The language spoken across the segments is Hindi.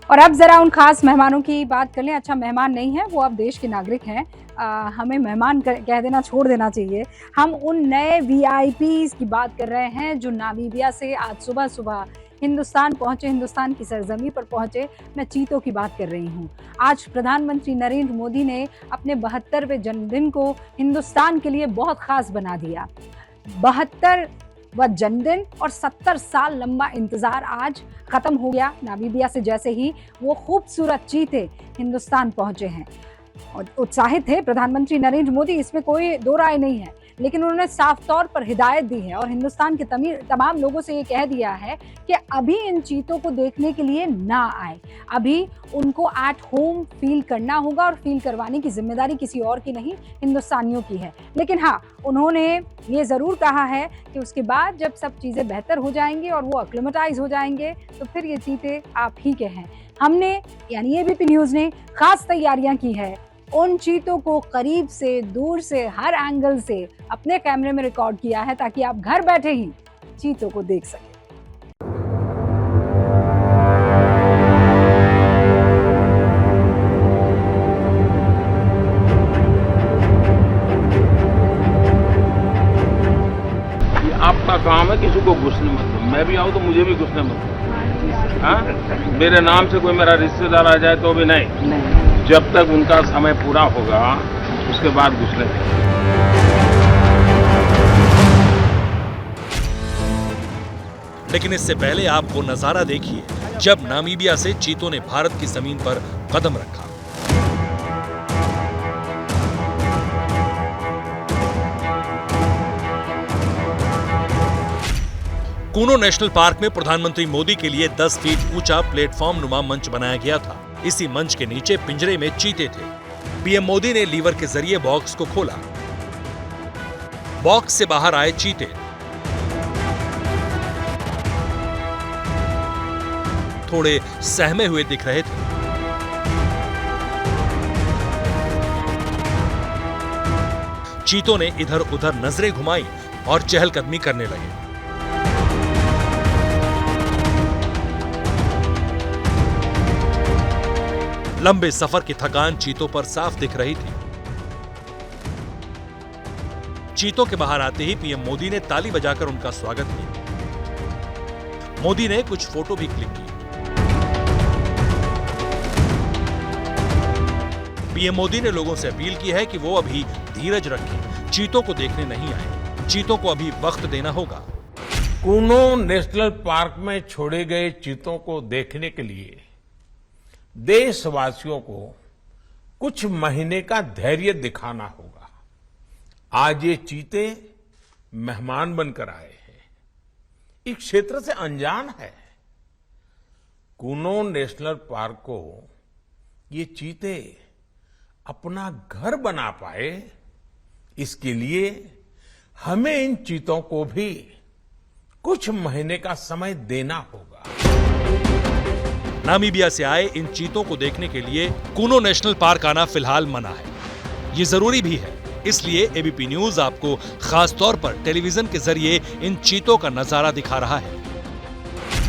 और अब जरा उन खास मेहमानों की बात कर लें। अच्छा, मेहमान नहीं है वो, अब देश के नागरिक हैं। हमें मेहमान कह देना छोड़ देना चाहिए। हम उन नए वीआईपीज़ की बात कर रहे हैं जो नामीबिया से आज सुबह सुबह हिंदुस्तान पहुंचे, हिंदुस्तान की सरजमी पर पहुंचे। मैं चीतों की बात कर रही हूं। आज प्रधानमंत्री नरेंद्र मोदी ने अपने 72वें जन्मदिन को हिंदुस्तान के लिए बहुत खास बना दिया। 72 वह जन्मदिन और 70 साल लंबा इंतजार आज खत्म हो गया। नामीबिया से जैसे ही वो खूबसूरत चीते हिंदुस्तान पहुंचे हैं और उत्साहित थे प्रधानमंत्री नरेंद्र मोदी, इसमें कोई दो राय नहीं है। लेकिन उन्होंने साफ तौर पर हिदायत दी है और हिंदुस्तान के तमाम लोगों से ये कह दिया है कि अभी इन चीतों को देखने के लिए ना आए। अभी उनको एट होम फील करना होगा और फील करवाने की जिम्मेदारी किसी और की नहीं, हिंदुस्तानियों की है। लेकिन हाँ, उन्होंने ये ज़रूर कहा है कि उसके बाद जब सब चीज़ें बेहतर हो जाएंगी और वो एक्लिमेटाइज हो जाएंगे तो फिर ये चीते आप ही के हैं। हमने यानी एबीपी न्यूज़ ने खास तैयारियां की है। उन चीतों को करीब से, दूर से, हर एंगल से अपने कैमरे में रिकॉर्ड किया है ताकि आप घर बैठे ही चीतों को देख सकें। आपका काम है किसी को घुसने मत दो। मैं भी आऊँ तो मुझे भी घुसने मत दो। हाँ, मेरे नाम से कोई मेरा रिश्तेदार आ जाए तो भी नहीं। जब तक उनका समय पूरा होगा उसके बाद घुसने दें। लेकिन इससे पहले आप वो नजारा देखिए जब नामीबिया से चीतों ने भारत की जमीन पर कदम रखा। कूनो नेशनल पार्क में प्रधानमंत्री मोदी के लिए 10 फीट ऊंचा प्लेटफॉर्म नुमा मंच बनाया गया था। इसी मंच के नीचे पिंजरे में चीते थे। पीएम मोदी ने लीवर के जरिए बॉक्स को खोला। बॉक्स से बाहर आए चीते। थोड़े सहमे हुए दिख रहे थे। चीतों ने इधर उधर नजरें घुमाई और चहलकदमी करने लगे। लंबे सफर की थकान चीतों पर साफ दिख रही थी। चीतों के बाहर आते ही पीएम मोदी ने ताली बजाकर उनका स्वागत किया। मोदी ने कुछ फोटो भी क्लिक की। पीएम मोदी ने लोगों से अपील की है कि वो अभी धीरज रखें, चीतों को देखने नहीं आए। चीतों को अभी वक्त देना होगा। कूनो नेशनल पार्क में छोड़े गए चीतों को देखने के लिए देशवासियों को कुछ महीने का धैर्य दिखाना होगा। आज ये चीते मेहमान बनकर आए हैं, इस क्षेत्र से अनजान है। कूनो नेशनल पार्क को ये चीते अपना घर बना पाए, इसके लिए हमें इन चीतों को भी कुछ महीने का समय देना होगा। नामीबिया से आए इन चीतों को देखने के लिए कूनो नेशनल पार्क आना फिलहाल मना है। ये जरूरी भी है, इसलिए एबीपी न्यूज आपको खास तौर पर टेलीविजन के जरिए इन चीतों का नजारा दिखा रहा है।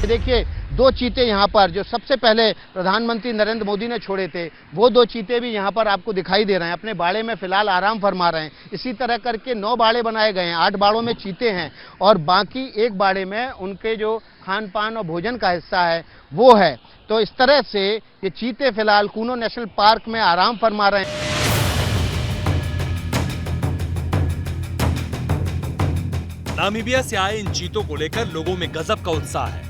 देखिए, 2 चीते यहाँ पर जो सबसे पहले प्रधानमंत्री नरेंद्र मोदी ने छोड़े थे, वो 2 चीते भी यहाँ पर आपको दिखाई दे रहे हैं। अपने बाड़े में फिलहाल आराम फरमा रहे हैं। इसी तरह करके 9 बाड़े बनाए गए हैं। 8 बाड़ों में चीते हैं और बाकी 1 बाड़े में उनके जो खान पान और भोजन का हिस्सा है वो है। तो इस तरह से ये चीते फिलहाल कूनो नेशनल पार्क में आराम फरमा रहे हैं। नामीबिया से आए इन चीतों को लेकर लोगों में गजब का उत्साह है।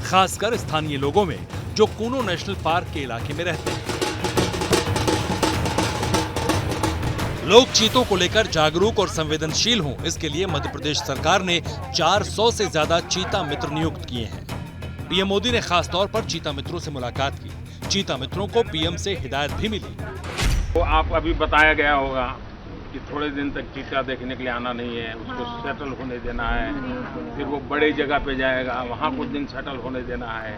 खासकर स्थानीय लोगों में जो कूनो नेशनल पार्क के इलाके में रहते हैं। लोग चीतों को लेकर जागरूक और संवेदनशील हों, इसके लिए मध्य प्रदेश सरकार ने 400 से ज्यादा चीता मित्र नियुक्त किए हैं। पीएम मोदी ने खास तौर पर चीता मित्रों से मुलाकात की। चीता मित्रों को पीएम से हिदायत भी मिली। तो आप अभी बताया गया होगा कि थोड़े दिन तक चीता देखने के लिए आना नहीं है, उसको सेटल होने देना है, फिर वो बड़े जगह पे जाएगा, वहाँ कुछ दिन सेटल होने देना है।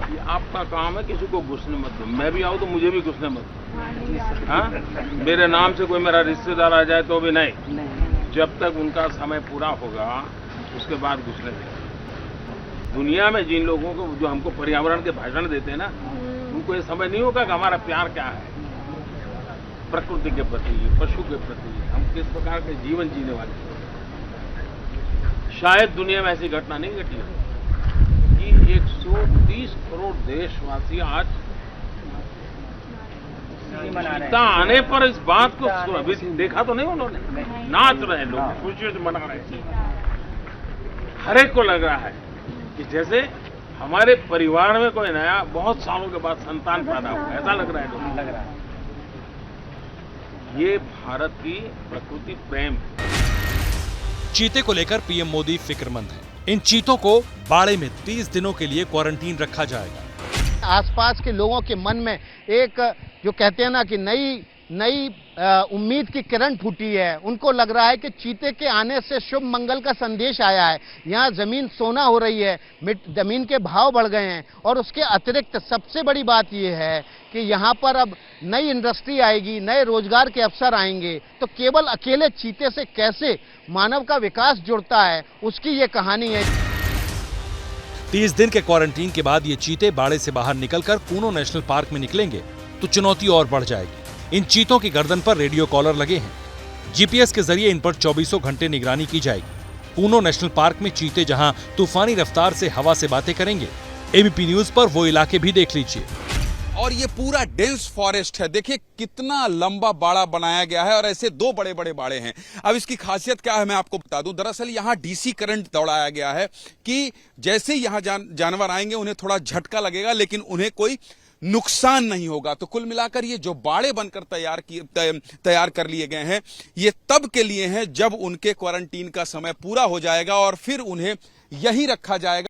ये आपका काम है किसी को घुसने मत दो। मैं भी आऊँ तो मुझे भी घुसने मत दो। हाँ, मेरे नाम से कोई मेरा रिश्तेदार आ जाए तो भी नहीं। जब तक उनका समय पूरा होगा उसके बाद घुसने देंगे। दुनिया में जिन लोगों को जो हमको पर्यावरण के भाषण देते हैं ना, उनको ये समझ नहीं होगा कि हमारा प्यार क्या है प्रकृति के प्रति, पशु के प्रति, हम किस प्रकार के जीवन जीने वाले हैं। शायद दुनिया में ऐसी घटना नहीं घटी हो कि 130 करोड़ देशवासी आज चीता आने पर इस बात को अभी देखा तो नहीं उन्होंने, नाच रहे हैं लोग, खुशियों से मना रहे हैं। हर एक को लग रहा है कि जैसे हमारे परिवार में कोई नया बहुत सालों के बाद संतान पैदा हुआ, ऐसा लग रहा है लोगों को। लग रहा है ये भारत की प्रकृति प्रेम। चीते को लेकर पीएम मोदी फिक्रमंद हैं। इन चीतों को बाड़े में 30 दिनों के लिए क्वारंटीन रखा जाएगा। आसपास के लोगों के मन में एक जो कहते हैं ना कि नई उम्मीद की किरण फूटी है। उनको लग रहा है कि चीते के आने से शुभ मंगल का संदेश आया है। यहाँ जमीन सोना हो रही है, जमीन के भाव बढ़ गए हैं और उसके अतिरिक्त सबसे बड़ी बात यह है कि यहाँ पर अब नई इंडस्ट्री आएगी, नए रोजगार के अवसर आएंगे। तो केवल अकेले चीते से कैसे मानव का विकास जुड़ता है, उसकी ये कहानी है। 30 दिन के क्वारंटीन के बाद ये चीते बाड़े से बाहर निकलकर कूनो नेशनल पार्क में निकलेंगे तो चुनौती और बढ़ जाएगी। इन चीतों की गर्दन पर रेडियो कॉलर लगे हैं। जीपीएस के जरिए इन पर 24 घंटे निगरानी की जाएगी। कूनो नेशनल पार्क में चीते जहां तूफानी रफ्तार से हवा से बातें करेंगे, एबीपी न्यूज पर वो इलाके भी देख लीजिए। और ये पूरा डेंस फॉरेस्ट है। देखिए कितना लंबा बाड़ा बनाया गया है और ऐसे 2 बड़े बड़े बाड़े हैं। अब इसकी खासियत क्या है मैं आपको बता दूं। दरअसल यहाँ डीसी करंट दौड़ाया गया है कि जैसे यहाँ जानवर आएंगे उन्हें थोड़ा झटका लगेगा लेकिन उन्हें कोई नुकसान नहीं होगा। तो कुल मिलाकर ये जो बाड़े बनकर तैयार कर लिए गए हैं ये तब के लिए हैं जब उनके क्वारंटीन का समय पूरा हो जाएगा और फिर उन्हें यहीं रखा जाएगा।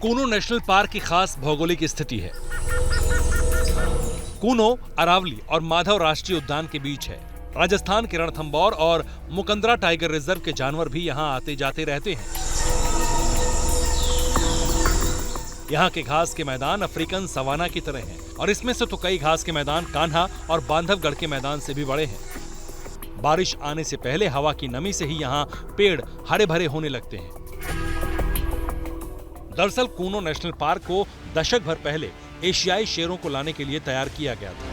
कूनो नेशनल पार्क की खास भौगोलिक स्थिति है। कूनो अरावली और माधव राष्ट्रीय उद्यान के बीच है। राजस्थान के रणथंभौर और मुकंदरा टाइगर रिजर्व के जानवर भी यहाँ आते जाते रहते हैं। यहाँ के घास के मैदान अफ्रीकन सवाना की तरह हैं और इसमें से तो कई घास के मैदान कान्हा और बांधवगढ़ के मैदान से भी बड़े हैं। बारिश आने से पहले हवा की नमी से ही यहाँ पेड़ हरे भरे होने लगते हैं। दरअसल कूनो नेशनल पार्क को दशक भर पहले एशियाई शेरों को लाने के लिए तैयार किया गया था।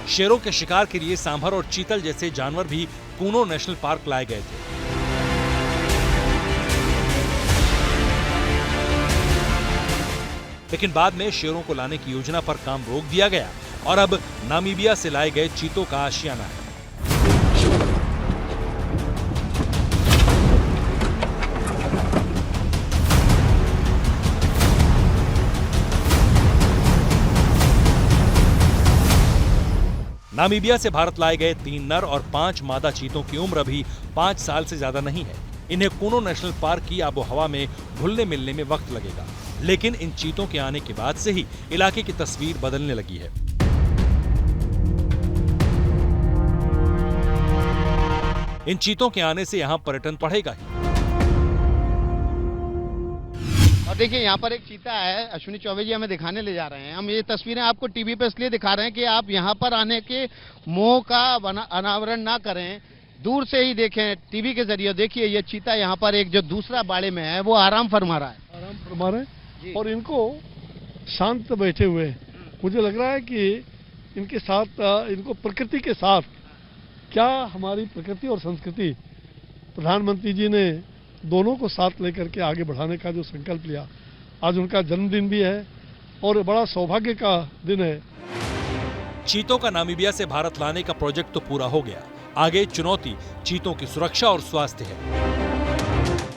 शेरों के शिकार के लिए सांभर और चीतल जैसे जानवर भी कूनो नेशनल पार्क लाए गए थे। लेकिन बाद में शेरों को लाने की योजना पर काम रोक दिया गया और अब नामीबिया से लाए गए चीतों का आशियाना है। नामीबिया से भारत लाए गए 3 नर और 5 मादा चीतों की उम्र अभी 5 साल से ज्यादा नहीं है। इन्हें कूनो नेशनल पार्क की आबोहवा में घुलने मिलने में वक्त लगेगा, लेकिन इन चीतों के आने के बाद से ही इलाके की तस्वीर बदलने लगी है। इन चीतों के आने से यहाँ पर्यटन बढ़ेगा ही। और देखिए यहाँ पर एक चीता है, अश्विनी चौबे जी हमें दिखाने ले जा रहे हैं। हम ये तस्वीरें आपको टीवी पे इसलिए दिखा रहे हैं कि आप यहाँ पर आने के मोह का अनावरण ना करें, दूर से ही देखें टीवी के जरिए। देखिए ये चीता यहाँ पर एक जो दूसरा बाड़े में है वो आराम फरमा रहा है। आराम फरमा रहे हैं और इनको शांत बैठे हुए हैं। मुझे लग रहा है कि इनके साथ, इनको प्रकृति के साथ, क्या हमारी प्रकृति और संस्कृति, प्रधानमंत्री जी ने दोनों को साथ लेकर के आगे बढ़ाने का जो संकल्प लिया, आज उनका जन्मदिन भी है और बड़ा सौभाग्य का दिन है। चीतों का नामीबिया से भारत लाने का प्रोजेक्ट तो पूरा हो गया, आगे चुनौती चीतों की सुरक्षा और स्वास्थ्य है।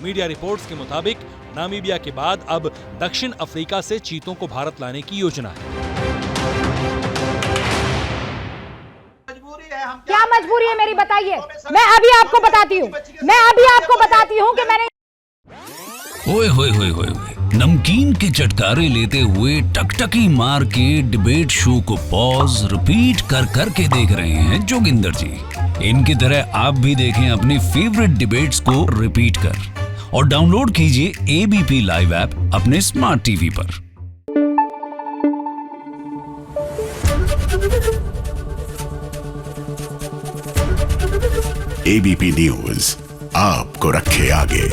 मीडिया रिपोर्ट्स के मुताबिक नामीबिया के बाद अब दक्षिण अफ्रीका से चीतों को भारत लाने की योजना है। क्या मजबूरी है मेरी, बताइए। मैं अभी आपको बताती हूँ कि मैंने ओए होए होए होए होए, नमकीन के चटकारे लेते हुए टकटकी मार के डिबेट शो को पॉज रिपीट कर कर के देख रहे हैं जोगिंदर जी। इनकी तरह आप भी देखें अपनी फेवरेट डिबेट्स को रिपीट कर और डाउनलोड कीजिए एबीपी लाइव ऐप अपने स्मार्ट टीवी पर। एबीपी न्यूज आपको रखे आगे।